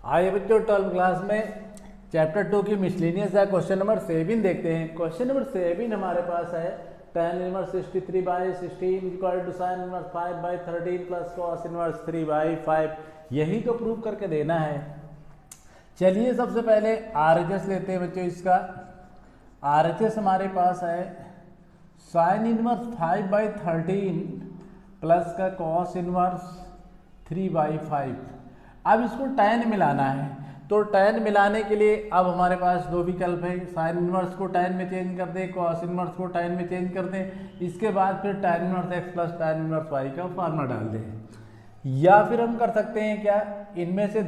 आइए बच्चों 12th class में चैप्टर 2 की मिसलेनियस है क्वेश्चन नंबर 7 देखते हैं। क्वेश्चन नंबर 7 हमारे पास है tan inverse 63/16 equal to sin inverse 5/13 plus cos inverse 3/5। यही तो प्रूव करके देना है। चलिए सबसे पहले RHS लेते हैं बच्चों। इसका RHS हमारे पास है sin इनवर्स 5/13 प्लस का cos इनवर्स 3/5। अब इसको tan मिलाना है, तो tan मिलाने के लिए अब हमारे पास दो विकल्प है। साइन इनवर्स को tan में चेंज कर दें, cos इनवर्स को tan में चेंज कर दें, इसके बाद फिर tan inverse x plus tan inverse y का फार्मूला डाल दें। या फिर हम कर सकते हैं क्या, इनमें से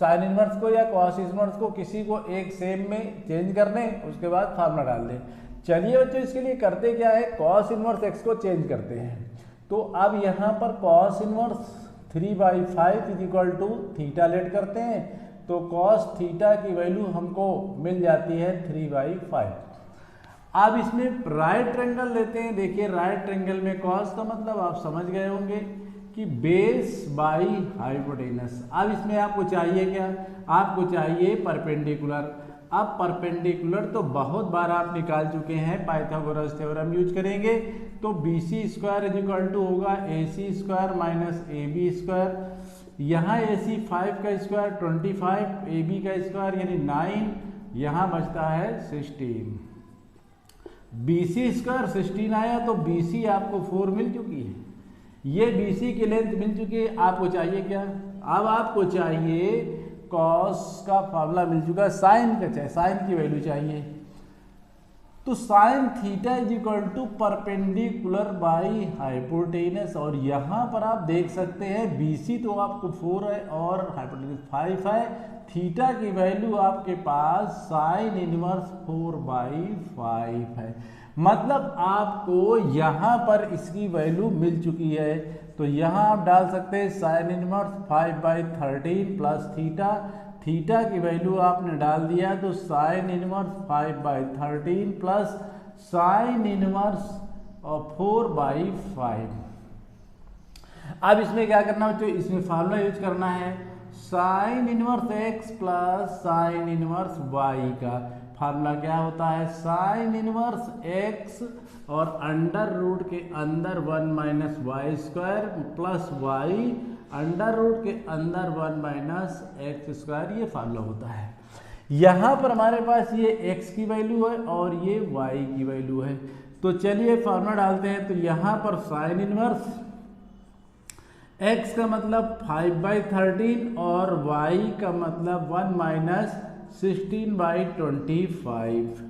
साइन इनवर्स को या cos इनवर्स को किसी को एक सेम में चेंज कर दें, उसके बाद फार्मूला डाल दें। चलिए बच्चों इसके लिए करते क्या है, cos इनवर्स x को चेंज करते हैं। तो अब यहाँ पर cos inverse 3/5 is equal to theta let करते हैं, तो cos थीटा की वैल्यू हमको मिल जाती है 3/5। अब इसमें राइट ट्रायंगल लेते हैं। देखिए राइट ट्रायंगल में cos का मतलब आप समझ गए होंगे कि बेस बाई हाइपोटेनस। अब इसमें आपको चाहिए क्या, आपको चाहिए परपेंडिकुलर। अब परपेंडिकुलर तो बहुत बार आप निकाल चुके हैं, पाइथागोरस थ्योरम यूज करेंगे तो BC square is equal to होगा AC square minus AB square. यहाँ AC 5 का स्क्वायर 25, AB का स्क्वायर यानी 9, यहाँ बचता है 16। BC स्क्वायर 16 आया तो BC आपको 4 मिल चुकी है, ये BC की लेंथ मिल चुकी है। आपको चाहिए क्या, अब आपको चाहिए cos का फार्मूला मिल चुका है, साइन का चाहिए, साइन की वैल्यू चाहिए। तो sine theta is equal to perpendicular by hypotenuse. और यहाँ पर आप देख सकते हैं BC तो आपको 4 है और हाइपोटेनस 5 है। थीटा की वैल्यू आपके पास साइन इनवर्स 4/5 है। मतलब आपको यहाँ पर इसकी वैल्यू मिल चुकी है। तो यहाँ आप डाल सकते हैं sine inverse 5/13 plus theta. Theta की वैल्यू आपने डाल दिया तो sine inverse 5/13 plus sine inverse 4/5। अब इसमें क्या करना बच्चों, इसमें फार्मूला यूज करना है sine inverse x plus sine inverse y का। फार्मूला क्या होता है, साइन इनवर्स x और अंडर रूट के अंदर 1 minus Y square plus y under root के अंदर 1 माइनस एक्स स्क्वायर, ये फार्मूला होता है। यहाँ पर हमारे पास ये x की वैल्यू है और ये y की वैल्यू है। तो चलिए फार्मूला डालते हैं। तो यहाँ पर साइन इनवर्स x का मतलब 5/13 और y का मतलब 1 माइनस 16/25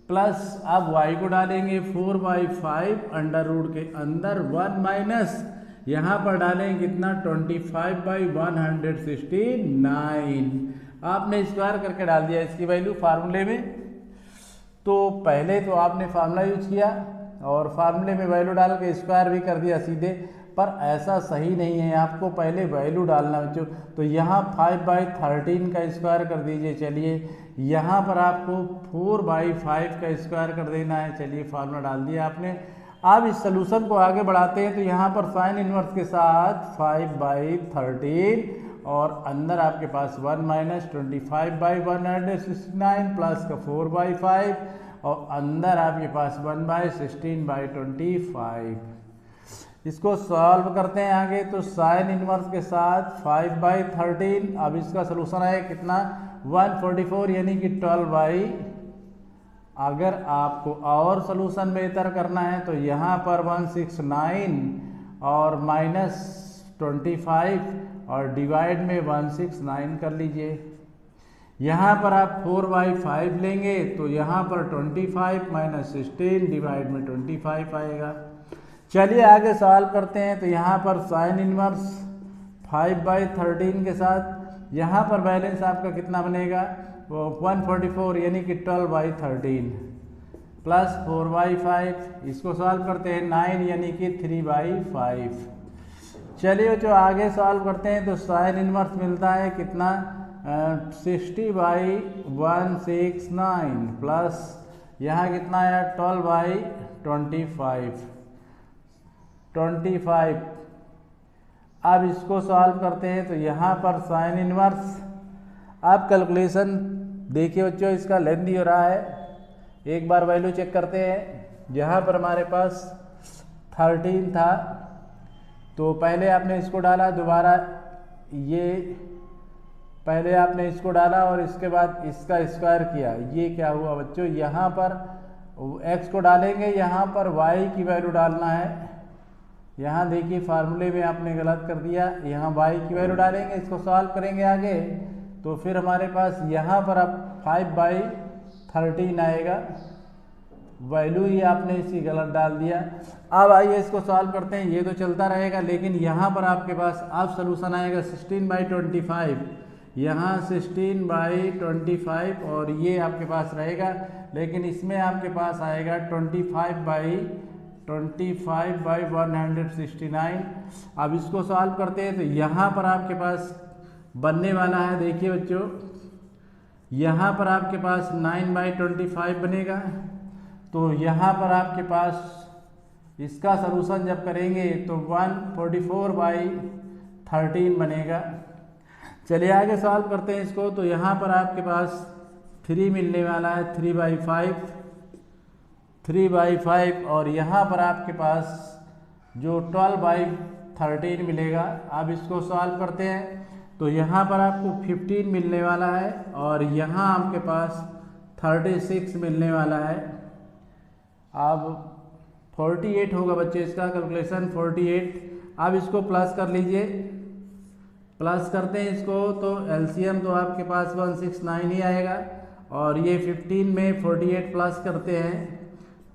प्लस अब y को डालेंगे 4/5 अंडर रूट के अंदर 1 माइनस यहाँ पर डालेंगे कितना 25/169। आपने स्क्वायर करके डाल दिया इसकी वैल्यू फार्मूले में। तो पहले तो आपने फार्मूला यूज किया और फार्मूले में वैल्यू डाल के स्क्वायर भी कर दिया सीधे, पर ऐसा सही नहीं है, आपको पहले वैल्यू डालना बच्चों। तो यहाँ 5/13 का स्क्वायर कर दीजिए। चलिए यहाँ पर आपको 4/5 का स्क्वायर कर देना है। चलिए फार्मूला डाल दिया आपने। अब इस सोल्यूशन को आगे बढ़ाते हैं। तो यहाँ पर साइन इनवर्स के साथ 5/13 और अंदर आपके पास 1 माइनस 25/169 प्लस का 4/5 और अंदर आपके पास 1/16/25। इसको सॉल्व करते हैं आगे। तो साइन इनवर्स के साथ 5/13, अब इसका सोल्यूशन है कितना 144 यानी कि 12। अगर आपको और सोल्यूशन बेहतर करना है तो यहाँ पर 169 और माइनस 25 और डिवाइड में 169 कर लीजिए। यहाँ पर आप 4/5 लेंगे तो यहाँ पर 25 माइनस 16 डिवाइड में 25 आएगा। चलिए आगे सवाल करते हैं। तो यहाँ पर साइन इनवर्स 5/13 के साथ यहाँ पर बैलेंस आपका कितना बनेगा, वो 144 यानी कि 12/13 प्लस 4/5। इसको सॉल्व करते हैं 9 यानी कि 3/5। चलिए जो आगे सॉल्व करते हैं तो साइन इनवर्स मिलता है कितना 60/169 प्लस यहाँ कितना है 12/25। अब इसको सॉल्व करते हैं। तो यहाँ पर साइन इनवर्स आप कैलकुलेशन देखिए बच्चों, इसका लेंथी हो रहा है। एक बार वैल्यू चेक करते हैं। यहाँ पर हमारे पास 13 था, तो पहले आपने इसको डाला, दोबारा ये पहले आपने इसको डाला और इसके बाद इसका स्क्वायर किया। ये क्या हुआ बच्चों, यहाँ पर x को डालेंगे, यहाँ पर y की वैल्यू डालना है। यहाँ देखिए फार्मूले में आपने गलत कर दिया, यहाँ y की वैल्यू डालेंगे, इसको सॉल्व करेंगे आगे, तो फिर हमारे पास यहाँ पर अब 5/13 आएगा। वैल्यू ही आपने इसकी गलत डाल दिया। अब आइए इसको सॉल्व करते हैं। ये तो चलता रहेगा, लेकिन यहाँ पर आपके पास अब सोल्यूशन आएगा 16/25। यहाँ 16/25 और ये आपके पास रहेगा, लेकिन इसमें आपके पास आएगा 25/169। अब इसको सॉल्व करते हैं तो यहाँ पर आपके पास बनने वाला है, देखिए बच्चों, यहाँ पर आपके पास 9/25 बनेगा। तो यहाँ पर आपके पास इसका सलूशन जब करेंगे तो 144/13 बनेगा। चलिए आगे सॉल्व करते हैं इसको। तो यहाँ पर आपके पास 3 मिलने वाला है, 3/5 और यहाँ पर आपके पास जो 12/13 मिलेगा। अब इसको सॉल्व करते हैं तो यहाँ पर आपको 15 मिलने वाला है और यहाँ आपके पास 36 मिलने वाला है। अब 48 होगा बच्चे, इसका कैलकुलेशन 48। अब इसको प्लस कर लीजिए, प्लस करते हैं इसको तो एलसीएम तो आपके पास 169 ही आएगा। और ये 15 में 48 प्लस करते हैं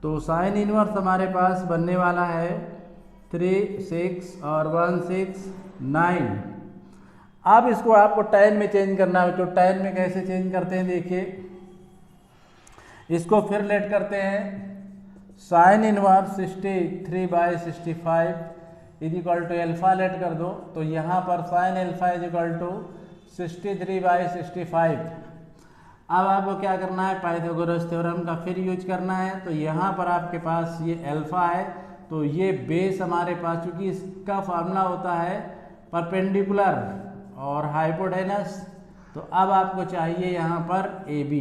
तो साइन इनवर्स हमारे पास बनने वाला है 3, 6 और 1, 6, 9। अब इसको आपको tan में चेंज करना है। तो tan में कैसे चेंज करते हैं देखिए, इसको फिर लेट करते हैं। Sine inverse 63/65 is equal to alpha let कर दो, तो यहाँ पर sine alpha is equal to 63/65। अब आपको क्या करना है, पाइथागोरस थ्योरम का फिर यूज करना है। तो यहाँ पर आपके पास ये एल्फा है, तो ये बेस हमारे पास, चूंकि इसका फार्मूला होता है परपेंडिकुलर और हाइपोटेनस, तो अब आपको चाहिए यहाँ पर AB।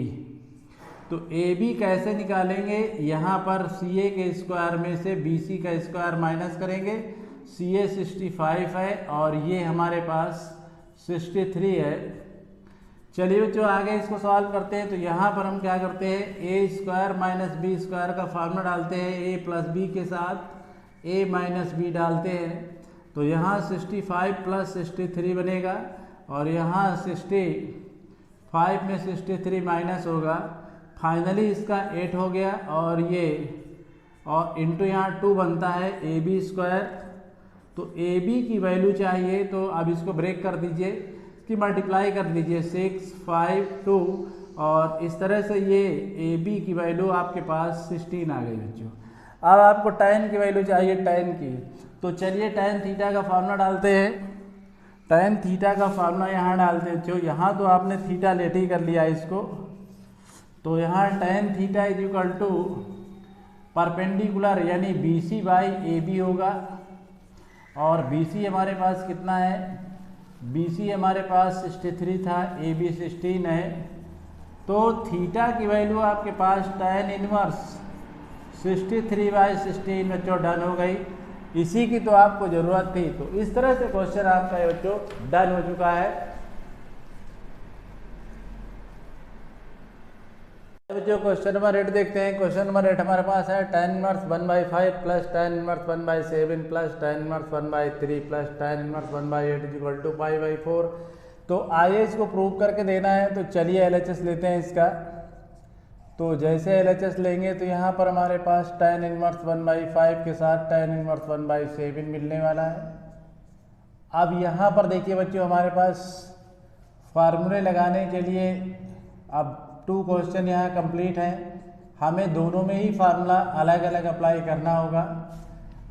तो AB कैसे निकालेंगे, यहाँ पर CA के स्क्वायर में से BC का स्क्वायर माइनस करेंगे। CA 65 है और ये हमारे पास 63 है। चलिए बच्चों आगे इसको सॉल्व करते हैं। तो यहाँ पर हम क्या करते हैं, A² माइनस B² का फार्मूला डालते हैं, A प्लस B के साथ A माइनस B डालते हैं। तो यहाँ 65 प्लस 63 बनेगा और यहाँ 65 में 63 माइनस होगा, फाइनली इसका 8 हो गया और ये और इंटू यहाँ 2 बनता है AB²। तो AB की वैल्यू चाहिए, तो अब इसको ब्रेक कर दीजिए, इसकी मल्टीप्लाई कर दीजिए 6, 5, 2 और इस तरह से ये AB की वैल्यू आपके पास 16 आ गई बच्चों। अब आपको tan की वैल्यू चाहिए, tan की, तो चलिए tan थीटा का फार्मूला डालते हैं। tan थीटा का फार्मूला यहाँ डालते हैं। जो यहाँ तो आपने थीटा लेट ही कर लिया इसको, तो यहाँ tan theta is equal to perpendicular यानी BC/AB होगा। और BC हमारे पास कितना है, BC हमारे पास 63 था, AB 16 है। तो थीटा की वैल्यू आपके पास tan इनवर्स 63/16 बच्चों डन हो गई। इसी की तो आपको ज़रूरत थी। तो इस तरह से क्वेश्चन आपका बच्चों डन हो चुका है। बच्चों क्वेश्चन नंबर 8 देखते हैं। क्वेश्चन नंबर 8 हमारे पास है tan inverse 1/5 plus tan inverse 1/7 plus tan inverse 1/3 plus tan inverse 1/8 is equal to π/4। तो आइए इसको प्रूव करके देना है। तो चलिए LHS लेते हैं इसका। तो जैसे LHS लेंगे तो यहाँ पर हमारे पास tan इनवर्स 1/5 के साथ tan इनवर्स 1/7 मिलने वाला है। अब यहाँ पर देखिए बच्चों हमारे पास फार्मूले लगाने के लिए अब 2 क्वेश्चन यहाँ कंप्लीट हैं। हमें दोनों में ही फार्मूला अलग अलग अप्लाई करना होगा।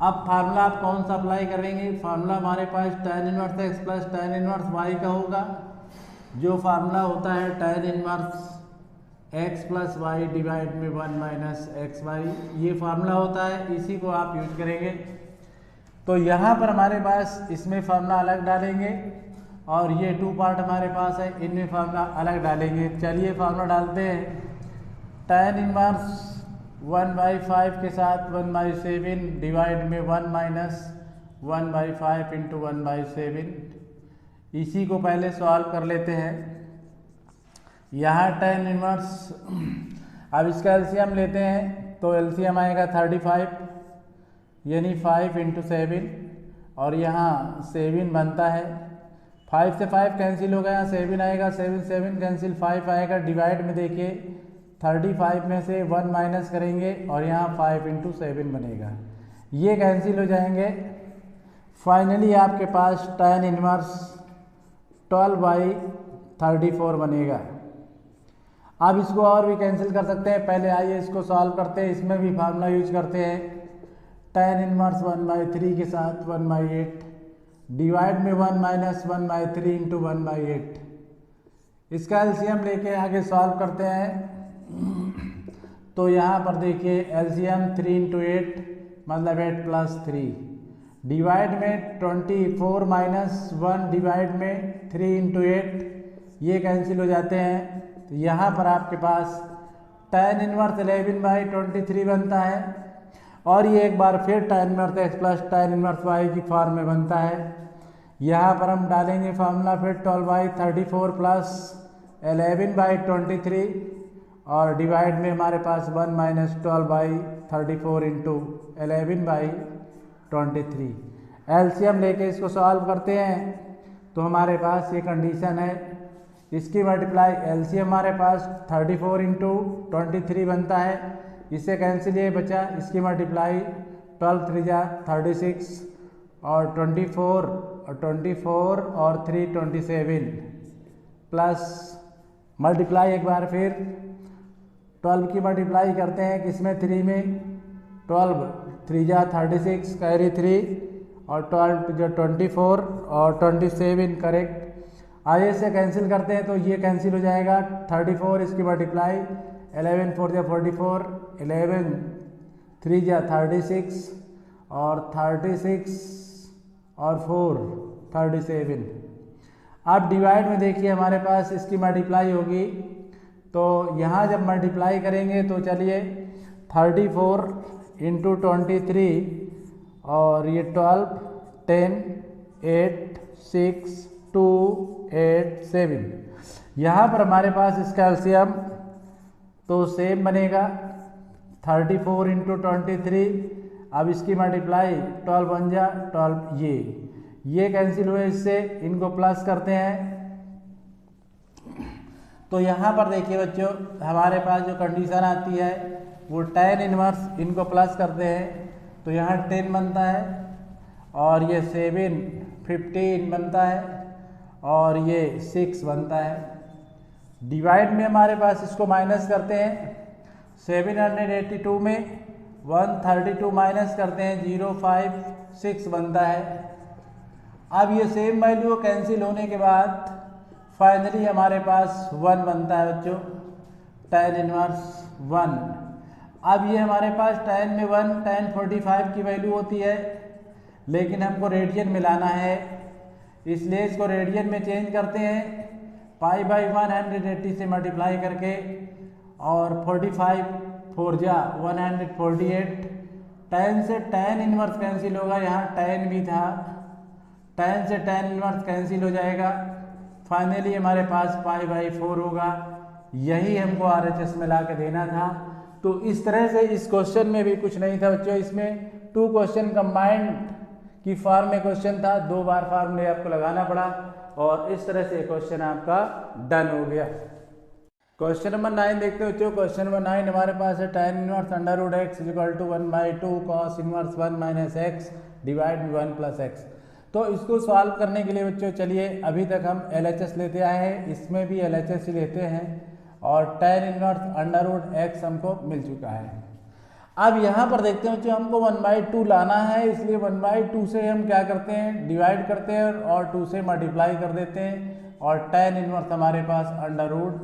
अब फार्मूला आप कौन सा अप्लाई करेंगे, फार्मूला हमारे पास tan inverse x plus tan inverse y का होगा। जो फार्मूला होता है tan inverse x plus Y divide में 1 माइनस एक्स वाई, ये फार्मूला होता है, इसी को आप यूज करेंगे। तो यहाँ पर हमारे पास इसमें फार्मूला अलग डालेंगे और ये 2 पार्ट हमारे पास है, इनमें फार्मूला अलग डालेंगे। चलिए फार्मूला डालते हैं। tan इनवर्स 1/5 के साथ 1/7 डिवाइड में 1 माइनस 1/5 इंटू 1/7। इसी को पहले सॉल्व कर लेते हैं। यहाँ tan इनवर्स, अब इसका एलसीएम लेते हैं तो एलसीएम आएगा 35, यानी 5 इंटू 7, और यहाँ 7 बनता है। 5 से 5 कैंसिल हो गया, यहाँ 7 आएगा, 7 7 कैंसिल, 5 आएगा। डिवाइड में देखिए 35 में से 1 माइनस करेंगे और यहाँ 5 इंटू 7 बनेगा, ये कैंसिल हो जाएंगे। फाइनली आपके पास tan इनवर्स 12/34 बनेगा। अब इसको और भी कैंसिल कर सकते हैं। पहले आइए इसको सॉल्व करते हैं, इसमें भी फार्मूला यूज करते हैं। tan इनवर्स 1/3 के साथ 1/8 डिवाइड में 1 माइनस 1/3 इंटू 1/8। इसका एलसीएम लेके आगे सॉल्व करते हैं। तो यहाँ पर देखिए एलसीएम 3 इंटू 8 मतलब 8 प्लस 3 डिवाइड में 24 माइनस 1 डिवाइड में 3 इंटू 8, ये कैंसिल हो जाते हैं। तो यहाँ पर आपके पास tan इनवर्स 11/23 बनता है, और ये एक बार फिर tan inverse x plus tan inverse y की फॉर्म में बनता है। यहाँ पर हम डालेंगे फार्मूला फिर 12/34 प्लस 11/23, और डिवाइड में हमारे पास 1 माइनस 12/34 इंटू 11/23। एलसीएम लेके इसको सॉल्व करते हैं तो हमारे पास ये कंडीशन है। इसकी मल्टीप्लाई एलसीएम हमारे पास 34 इंटू 23 बनता है, इससे कैंसिल ये बचा। इसकी मल्टीप्लाई 12 3 जा 36 और 24 और 3 27 प्लस मल्टीप्लाई एक बार फिर 12 की मल्टीप्लाई करते हैं किसमें 3 में, 12 3 जा 36 कैरी 3 और 12 जो 24 और 27 करेक्ट। आगे से कैंसिल करते हैं तो ये कैंसिल हो जाएगा। 34 इसकी मल्टीप्लाई 11 4 जा 44, 11 3 जा 36 और 36 और 4 37। अब डिवाइड में देखिए हमारे पास इसकी मल्टीप्लाई होगी, तो यहाँ जब मल्टीप्लाई करेंगे तो चलिए 34 इंटू 23 और ये 12 10 8 6 2 8 7। यहाँ पर हमारे पास इसका एलसीएम तो सेम बनेगा 34 इंटू 23। अब इसकी मल्टीप्लाई 12 बन जा 12, ये कैंसिल हुए, इससे इनको प्लस करते हैं। तो यहाँ पर देखिए बच्चों हमारे पास जो कंडीशन आती है वो tan इनवर्स, इनको प्लस करते हैं तो यहाँ 10 बनता है, और ये 7 15 बनता है, और ये 6 बनता है। डिवाइड में हमारे पास इसको माइनस करते हैं। 782 में 132 माइनस करते हैं 056 बनता है। अब ये सेम वैल्यू कैंसिल होने के बाद फाइनली हमारे पास 1 बनता है बच्चों, tan इनवर्स 1। अब ये हमारे पास tan में 1 tan 45 की वैल्यू होती है, लेकिन हमको रेडियन में लाना है, इसलिए इसको रेडियन में चेंज करते हैं π/180 से मल्टीप्लाई करके, और 45 4 जा 148। tan से tan इनवर्स कैंसिल होगा, यहाँ tan भी था, tan से tan इनवर्स कैंसिल हो जाएगा। फाइनली हमारे पास π/4 होगा। यही हमको RHS में ला के देना था। तो इस तरह से इस क्वेश्चन में भी कुछ नहीं था बच्चों, इसमें 2 क्वेश्चन कंबाइंड की फॉर्म में क्वेश्चन था, 2 बार फार्मूले आपको लगाना पड़ा, और इस तरह से क्वेश्चन आपका डन हो गया। क्वेश्चन नंबर 9 देखते हो बच्चों। क्वेश्चन नंबर 9 हमारे पास है tan inverse √x = 1/2 cos inverse 1 - x divide में 1 + x। तो इसको सॉल्व करने के लिए बच्चों चलिए अभी तक हम LHS लेते आए हैं, इसमें भी LHS ही लेते हैं, और tan इनवर्स √x हमको मिल चुका है। अब यहाँ पर देखते हैं बच्चों हमको 1/2 लाना है, इसलिए 1/2 से हम क्या करते हैं डिवाइड करते हैं और 2 से मल्टीप्लाई कर देते हैं, और tan इनवर्स हमारे पास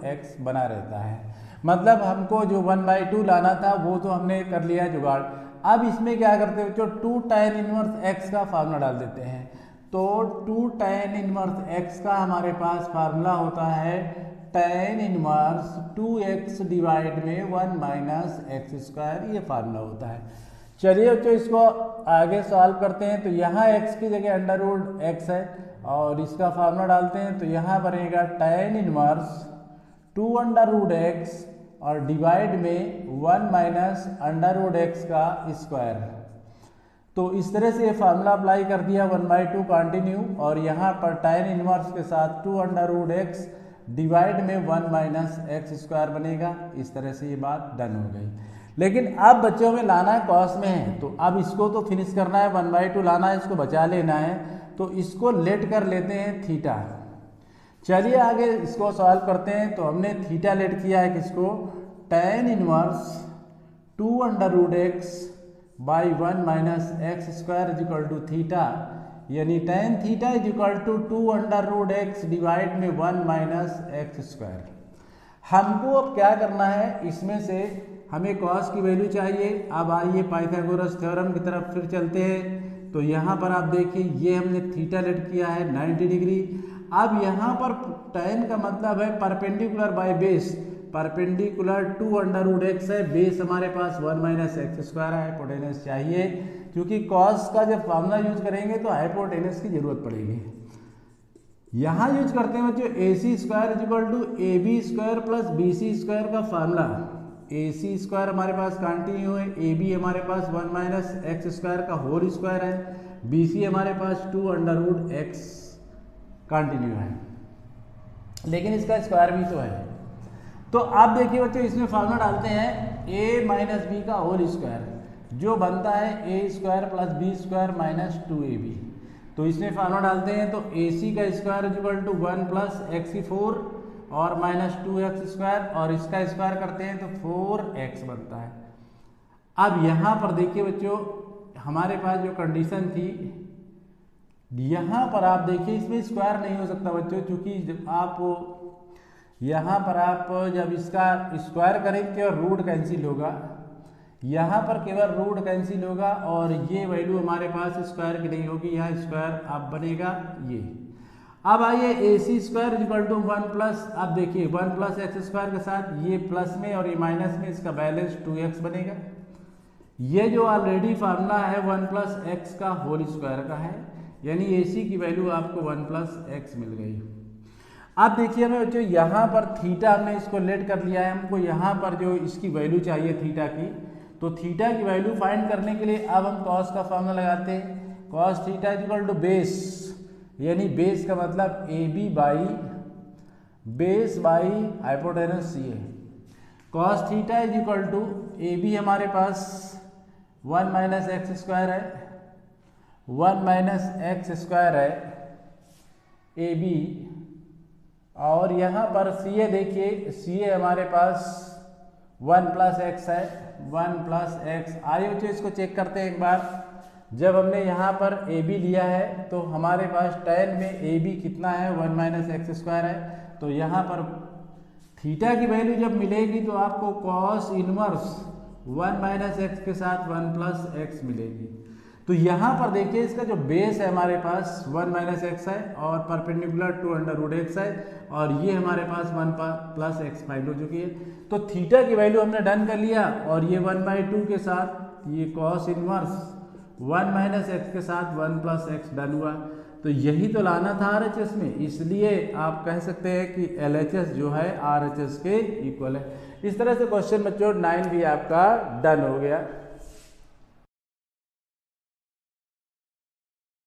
√x बना रहता है। मतलब हमको जो 1/2 लाना था वो तो हमने कर लिया जुगाड़। अब इसमें क्या करते हैं बच्चों 2 tan इनवर्स x का फार्मूला डाल देते हैं। तो 2 tan इनवर्स x का हमारे पास फार्मूला होता है tan इनवर्स 2x डिवाइड में 1 माइनस एक्स स्क्वायर, ये फार्मूला होता है। चलिए बच्चों इसको आगे सॉल्व करते हैं। तो यहाँ x की जगह अंडर रूट x है और इसका फार्मूला डालते हैं, तो यहाँ बनेगा tan inverse 2 under root x और डिवाइड में 1 माइनस अंडर रूट x का स्क्वायर। तो इस तरह से ये फार्मूला अप्लाई कर दिया 1/2 कंटिन्यू, और यहाँ पर tan इनवर्स के साथ 2 अंडर रूट x डिवाइड में 1 माइनस एक्स स्क्वायर बनेगा। इस तरह से ये बात डन हो गई। लेकिन अब बच्चों में लाना है कॉस में है, तो अब इसको तो फिनिश करना है, 1/2 लाना है, इसको बचा लेना है, तो इसको लेट कर लेते हैं थीटा। चलिए आगे इसको सॉल्व करते हैं। तो हमने थीटा लेट किया है किसको, tan inverse 2 under root x by 1 minus X square is equal to theta, यानी tan theta is equal to 2 under root x divide में 1 माइनस एक्स स्क्वायर। हमको अब क्या करना है, इसमें से हमें कॉस की वैल्यू चाहिए। अब आइए पाइथागोरस थ्योरम की तरफ फिर चलते हैं। तो यहाँ पर आप देखिए ये हमने थीटा लेट किया है 90 डिग्री। अब यहाँ पर tan का मतलब है perpendicular by base, perpendicular 2 under root x है, बेस हमारे पास 1 माइनस एक्स स्क्वायर है, हाइपोटेनस चाहिए, क्योंकि कॉस का जब फार्मूला यूज करेंगे तो हाइपोटेनस की जरूरत पड़ेगी। यहाँ यूज करते हैं बच्चों A C square is equal to A B square plus B C square का फार्मूला। ए सी स्क्वायर हमारे पास कंटिन्यू है, ए बी हमारे पास 1 माइनस एक्स स्क्वायर का होल स्क्वायर है, बी सी हमारे पास 2 अंडर रूट एक्स कंटिन्यू है, लेकिन इसका स्क्वायर भी तो है। तो आप देखिए बच्चों इसमें फार्मूला डालते हैं a माइनस बी का होल स्क्वायर, जो बनता है A square plus B square minus 2ab। तो इसमें फार्मूला डालते हैं तो ए सी का square is equal to 1 plus X की 4 और माइनस 2x स्क्वायर, और इसका स्क्वायर करते हैं तो 4x बनता है। अब यहाँ पर देखिए बच्चों हमारे पास जो कंडीशन थी, यहाँ पर आप देखिए इसमें स्क्वायर नहीं हो सकता बच्चों, क्योंकि जब आप यहाँ पर आप जब इसका स्क्वायर करेंगे और रूट कैंसिल होगा, यहाँ पर केवल रूट कैंसिल होगा और ये वैल्यू हमारे पास स्क्वायर की नहीं होगी, यहाँ स्क्वायर अब बनेगा ये। अब आइए ए C square equal to 1 plus, अब देखिए 1 प्लस एक्स स्क्वायर के साथ ये प्लस में और ये माइनस में, इसका बैलेंस 2x बनेगा। ये जो ऑलरेडी फार्मूला है 1 प्लस एक्स का होल स्क्वायर का है, यानी ए सी की वैल्यू आपको 1 प्लस एक्स मिल गई। अब देखिए हमें बच्चों यहाँ पर थीटा हमने इसको लेट कर लिया है, हमको यहाँ पर जो इसकी वैल्यू चाहिए थीटा की, तो थीटा की वैल्यू फाइंड करने के लिए अब हम कॉस का फॉर्मूला लगाते हैं। Cos theta is equal to base, यानी बेस का मतलब A B by base by hypotenuse C है। Cos theta is equal to A B हमारे पास 1 माइनस एक्स स्क्वायर है, 1 माइनस एक्स स्क्वायर है ए बी, और यहाँ पर सी ए देखिए सी ए हमारे पास 1 प्लस एक्स है, 1 प्लस एक्स। आइए बच्चों इसको चेक करते हैं एक बार। जब हमने यहाँ पर ए बी लिया है तो हमारे पास tan में ए बी कितना है 1 माइनस एक्स स्क्वायर है, तो यहाँ पर थीटा की वैल्यू जब मिलेगी तो आपको कॉस इनवर्स 1 माइनस एक्स के साथ 1 प्लस एक्स मिलेगी। तो यहाँ पर देखिए इसका जो बेस है हमारे पास 1 माइनस एक्स है और परपेंडिकुलर 2 अंडर रूट एक्स है, और ये हमारे पास 1 प्लस एक्स फाइंड हो चुकी है। तो थीटा की वैल्यू हमने डन कर लिया, और ये 1/2 के साथ ये कॉस इनवर्स 1 माइनस एक्स के साथ 1 प्लस एक्स डन हुआ। तो यही तो लाना था RHS में, इसलिए आप कह सकते हैं कि LHS जो है RHS के इक्वल है। इस तरह से क्वेश्चन बच्चों 9 भी आपका डन हो गया।